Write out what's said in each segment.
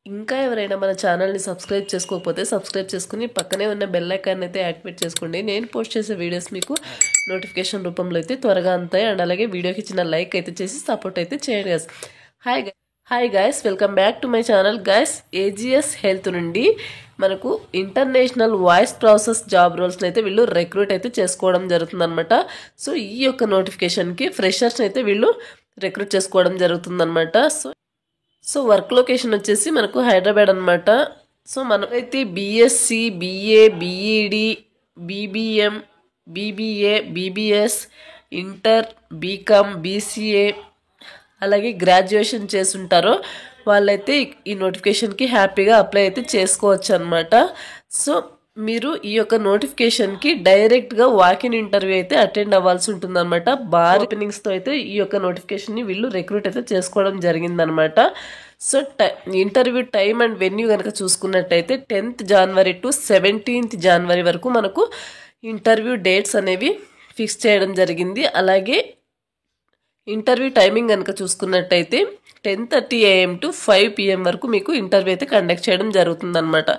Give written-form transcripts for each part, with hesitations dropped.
ఇంకా ఎవరైనా మన ఛానల్ని సబ్స్క్రైబ్ చేసుకోకపోతే సబ్స్క్రైబ్ చేసుకుని పక్కనే ఉన్న బెల్ ఐకాన్ అయితే యాక్టివేట్ చేసుకోండి. నేను పోస్ట్ చేసే వీడియోస్ మీకు నోటిఫికేషన్ రూపంలో అయితే త్వరగా అందుతాయి. అండ్ అలాగే వీడియోకి చిన్న లైక్ అయితే చేసి సపోర్ట్ అయితే చేయండి guys. Hi guys, welcome back to my channel guys. AGs health నుండి మనకు ఇంటర్నేషనల్ వాయిస్ ప్రాసెస్ జాబ్ రోల్స్ని అయితే వీళ్ళు రిక్రూట్ అయితే చేసుకోవడం జరుగుతుందన్నమాట. సో ఈ యొక్క నోటిఫికేషన్కి ఫ్రెషర్స్ని అయితే వీళ్ళు రిక్రూట్ చేసుకోవడం జరుగుతుందన్నమాట. సో వర్క్ లొకేషన్ వచ్చేసి మనకు హైదరాబాద్ అనమాట. సో మనకైతే BSc, BA, BEd, BBM, BBA, BBS, inter, BCom, BCA అలాగే గ్రాడ్యుయేషన్ చేసుంటారో వాళ్ళైతే ఈ నోటిఫికేషన్కి హ్యాపీగా అప్లై అయితే చేసుకోవచ్చు అనమాట. సో మీరు ఈ యొక్క నోటిఫికేషన్కి డైరెక్ట్గా వాకిన్ ఇంటర్వ్యూ అయితే అటెండ్ అవ్వాల్సి ఉంటుందన్నమాట. బార్ ఓపెనింగ్స్తో అయితే ఈ యొక్క నోటిఫికేషన్ని వీళ్ళు రిక్రూట్ అయితే చేసుకోవడం జరిగిందనమాట. So interview time and venue కనుక చూసుకున్నట్టయితే 10th January to 17th January వరకు మనకు ఇంటర్వ్యూ డేట్స్ అనేవి ఫిక్స్ చేయడం జరిగింది. అలాగే ఇంటర్వ్యూ టైమింగ్ కనుక చూసుకున్నట్టయితే 10:30 AM to 5 PM వరకు మీకు ఇంటర్వ్యూ అయితే కండక్ట్ చేయడం జరుగుతుందన్నమాట.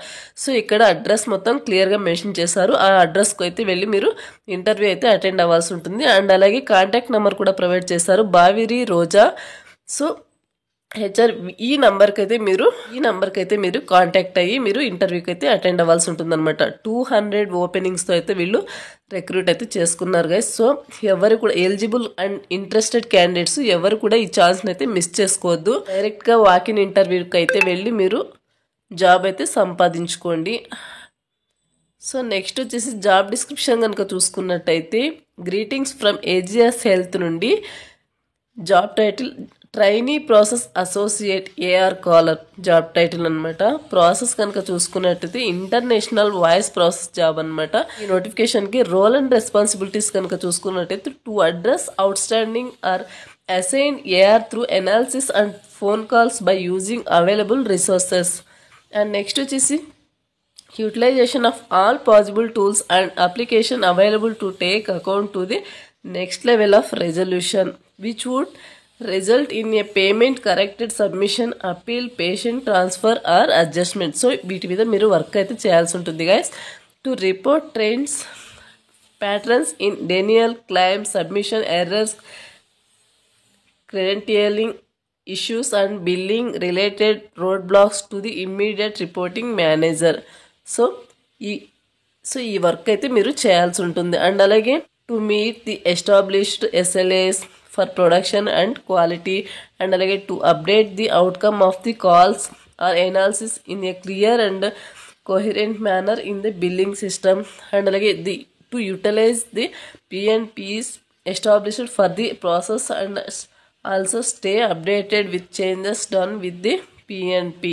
సో ఇక్కడ అడ్రస్ మొత్తం క్లియర్గా మెన్షన్ చేశారు. ఆ అడ్రస్కి అయితే వెళ్ళి మీరు ఇంటర్వ్యూ అయితే అటెండ్ అవ్వాల్సి ఉంటుంది. అండ్ అలాగే కాంటాక్ట్ నెంబర్ కూడా ప్రొవైడ్ చేశారు, బావిరి రోజా. సో హెచ్ఆర్ ఈ నెంబర్కి అయితే మీరు కాంటాక్ట్ అయ్యి మీరు ఇంటర్వ్యూకి అయితే అటెండ్ అవ్వాల్సి ఉంటుందన్నమాట. 200 ఓపెనింగ్స్తో అయితే వీళ్ళు రిక్రూట్ అయితే చేసుకున్నారు గైస్. సో ఎవరు కూడా ఎలిజిబుల్ అండ్ ఇంట్రెస్టెడ్ క్యాండిడేట్స్ ఎవరు కూడా ఈ ఛాన్స్ని అయితే మిస్ చేసుకోవద్దు. డైరెక్ట్గా వాకిన్ ఇంటర్వ్యూకి అయితే వెళ్ళి మీరు జాబ్ అయితే సంపాదించుకోండి. సో నెక్స్ట్ వచ్చేసి జాబ్ డిస్క్రిప్షన్ కనుక చూసుకున్నట్టయితే గ్రీటింగ్స్ ఫ్రమ్ ఏజిఎస్ హెల్త్ నుండి job title trainee process associate AR caller job title అనమాట. ప్రాసెస్ కనుక చూసుకున్నట్టయితే ఇంటర్నేషనల్ వాయిస్ ప్రాసెస్ జాబ్ అనమాట. ఈ నోటిఫికేషన్కి రోల్ అండ్ రెస్పాన్సిబిలిటీస్ కనుక చూసుకున్నట్టయితే to address outstanding or assign AR through analysis and phone calls by using available resources. And next వచ్చేసి utilization of all possible tools and application available to take account to the next level of resolution, which would result in a payment, corrected submission, appeal, patient transfer or adjustment. So వీటి మీద మీరు work అయితే చేయాల్సి ఉంటుంది guys. To report trends, patterns in denial, claim, submission errors, credentialing issues and billing related roadblocks to the immediate reporting manager. So ఈ work అయితే మీరు చేయాల్సి ఉంటుంది. అండ్ అలాగే to meet the established SLAs for production and quality. And అలాగే to update the outcome of the calls or analysis in a clear and coherent manner in the billing system. And అలాగే to utilize the PNPs established for the process and also stay updated with changes done with the PNP.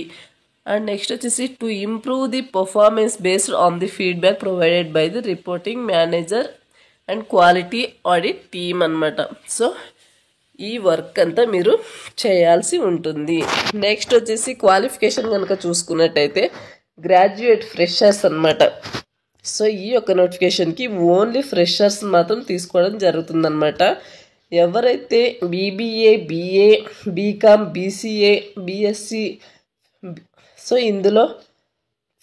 And next వచ్చేసి to improve the performance based on the feedback provided by the reporting manager and quality audit team అనమాట. So ఈ work అంతా మీరు చేయాల్సి ఉంటుంది. Next వచ్చేసి qualification కనుక చూసుకున్నట్టయితే గ్రాడ్యుయేట్ ఫ్రెషర్స్ అనమాట. సో ఈ యొక్క నోటిఫికేషన్కి ఓన్లీ ఫ్రెషర్స్ మాత్రం తీసుకోవడం జరుగుతుందన్నమాట. ఎవరైతే BBA, BA, BCom, BCA, BSc, సో ఇందులో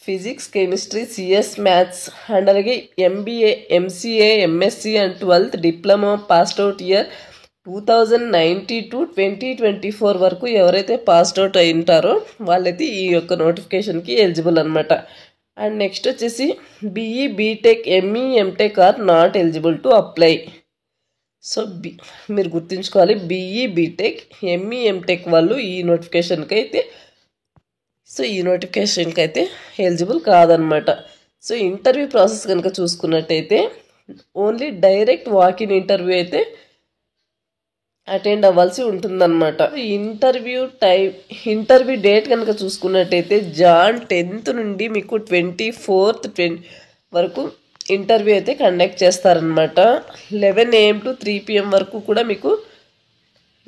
physics, chemistry, CS, maths and అలాగే MBA, MCA, MSc and 12th diploma passed out year 2019 to 2024 వరకు ఎవరైతే పాస్డ్ అవుట్ అయింటారో వాళ్ళైతే ఈ యొక్క నోటిఫికేషన్కి ఎలిజిబుల్ అనమాట. అండ్ నెక్స్ట్ వచ్చేసి BE, BTech, ME, MTech or not eligible to apply. So మీరు గుర్తుంచుకోవాలి, BE, BTech, ME, MTech వాళ్ళు ఈ నోటిఫికేషన్కి అయితే ఎలిజిబుల్ కాదనమాట. సో ఇంటర్వ్యూ ప్రాసెస్ కనుక చూసుకున్నట్టయితే ఓన్లీ డైరెక్ట్ వాకిన్ ఇంటర్వ్యూ అయితే అటెండ్ అవ్వాల్సి ఉంటుందన్నమాట. ఇంటర్వ్యూ డేట్ కనుక చూసుకున్నట్టయితే Jan 10th నుండి మీకు 24th వరకు ఇంటర్వ్యూ అయితే కండక్ట్ చేస్తారనమాట. 11 AM to 3 PM వరకు కూడా మీకు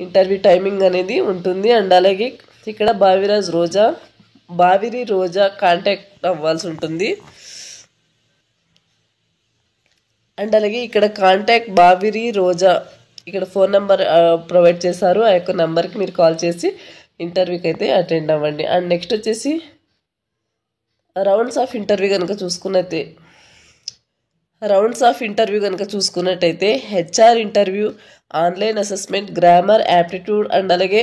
ఇంటర్వ్యూ టైమింగ్ అనేది ఉంటుంది. అండ్ అలాగే ఇక్కడ బావిరి రోజా కాంటాక్ట్ అవ్వాల్సి ఉంటుంది. అండ్ అలాగే ఇక్కడ కాంటాక్ట్ బావిరి రోజా ఇక్కడ ఫోన్ నెంబర్ ప్రొవైడ్ చేశారు. ఆ యొక్క నెంబర్కి మీరు కాల్ చేసి ఇంటర్వ్యూకి అయితే అటెండ్ అవ్వండి. అండ్ నెక్స్ట్ వచ్చేసి రౌండ్స్ ఆఫ్ ఇంటర్వ్యూ కనుక చూసుకున్నట్టయితే HR interview, online assessment, grammar, aptitude and అలాగే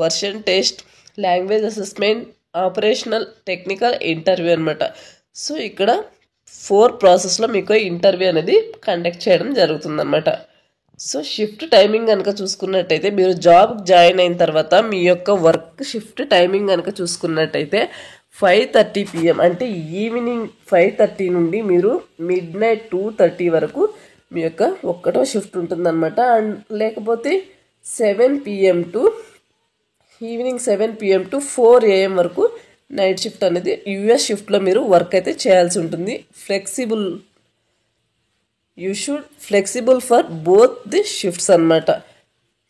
version test, language assessment, operational, technical interview అనమాట. సో ఇక్కడ 4 ప్రాసెస్లో మీకు ఇంటర్వ్యూ అనేది కండక్ట్ చేయడం జరుగుతుందన్నమాట. సో షిఫ్ట్ టైమింగ్ కనుక చూసుకున్నట్టయితే మీరు జాబ్ జాయిన్ అయిన తర్వాత మీ యొక్క వర్క్ షిఫ్ట్ టైమింగ్ కనుక చూసుకున్నట్టయితే 5:30 PM అంటే ఈవినింగ్ 5:30 నుండి మీరు midnight 2:30 వరకు మీ యొక్క ఒక్కటో షిఫ్ట్ ఉంటుందన్నమాట. అండ్ లేకపోతే 7 PM to evening 7 PM to 4 AM వరకు నైట్ షిఫ్ట్ అనేది యూఎస్ షిఫ్ట్లో మీరు వర్క్ అయితే చేయాల్సి ఉంటుంది. Flexible for both the shifts అన్నమాట.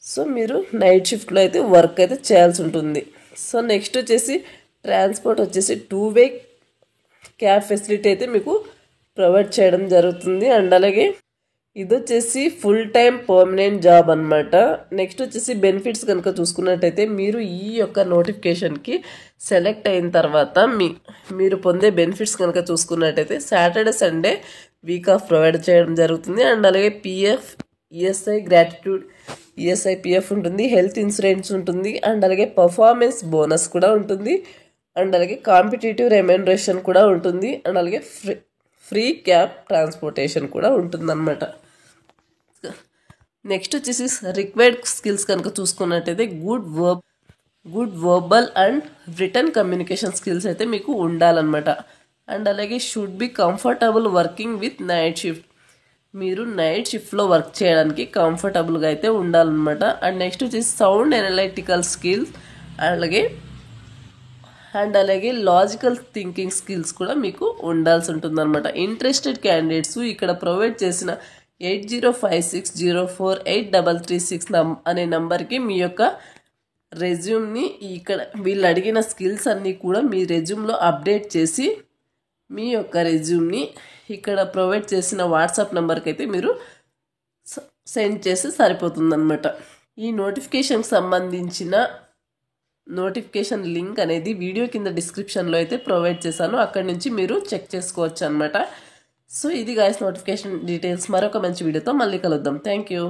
సో మీరు నైట్ షిఫ్ట్లో అయితే వర్క్ అయితే చేయాల్సి ఉంటుంది. సో నెక్స్ట్ వచ్చేసి ట్రాన్స్పోర్ట్ వచ్చేసి 2-way క్యాబ్ ఫెసిలిటీ అయితే మీకు ప్రొవైడ్ చేయడం జరుగుతుంది. అండ్ అలాగే ఇది వచ్చేసి ఫుల్ టైం పర్మనెంట్ జాబ్ అనమాట. నెక్స్ట్ వచ్చేసి బెనిఫిట్స్ కనుక చూసుకున్నట్టయితే మీరు ఈ యొక్క నోటిఫికేషన్కి సెలెక్ట్ అయిన తర్వాత మీరు పొందే బెనిఫిట్స్ కనుక చూసుకున్నట్టయితే Saturday Sunday week off provide చేయడం జరుగుతుంది. అండ్ అలాగే PF, ESI, gratuity, ESI, PF ఉంటుంది, హెల్త్ ఇన్సూరెన్స్ ఉంటుంది, అండ్ అలాగే పర్ఫార్మెన్స్ బోనస్ కూడా ఉంటుంది, అండ్ అలాగే కాంపిటేటివ్ రెమ్యూనరేషన్ కూడా ఉంటుంది, అండ్ అలాగే ఫ్రీ క్యాబ్ ట్రాన్స్పోర్టేషన్ కూడా ఉంటుందన్నమాట. నెక్స్ట్ వచ్చేసి రిక్వైర్డ్ స్కిల్స్ కనుక చూసుకున్నట్టయితే good verbal and return communication skills అయితే మీకు ఉండాలన్నమాట. అండ్ అలాగే should be comfortable working with night shift, మీరు నైట్ షిఫ్ట్లో వర్క్ చేయడానికి కంఫర్టబుల్గా అయితే ఉండాలన్నమాట. అండ్ నెక్స్ట్ వచ్చేసి సౌండ్ అనలైటికల్ స్కిల్స్ అండ్ అలాగే లాజికల్ థింకింగ్ స్కిల్స్ కూడా మీకు ఉండాల్సి ఉంటుంది అనమాట. ఇంట్రెస్టెడ్ క్యాండిడేట్స్ ఇక్కడ ప్రొవైడ్ చేసిన 8056048336 అనే నంబర్కి మీ యొక్క రెజ్యూమ్ని ఇక్కడ వీళ్ళు అడిగిన స్కిల్స్ అన్నీ కూడా మీ రెజ్యూమ్లో అప్డేట్ చేసి మీ యొక్క రెజ్యూమ్ని ఇక్కడ ప్రొవైడ్ చేసిన వాట్సాప్ నెంబర్కి అయితే మీరు సెండ్ చేస్తే సరిపోతుందన్నమాట. ఈ నోటిఫికేషన్కి సంబంధించిన నోటిఫికేషన్ లింక్ అనేది వీడియో కింద డిస్క్రిప్షన్లో అయితే ప్రొవైడ్ చేశాను, అక్కడి నుంచి మీరు చెక్ చేసుకోవచ్చు అనమాట. సో ఇది గాయ్స్ నోటిఫికేషన్ డీటెయిల్స్. మరొక మంచి వీడియోతో మళ్ళీ కలుద్దాం. Thank you.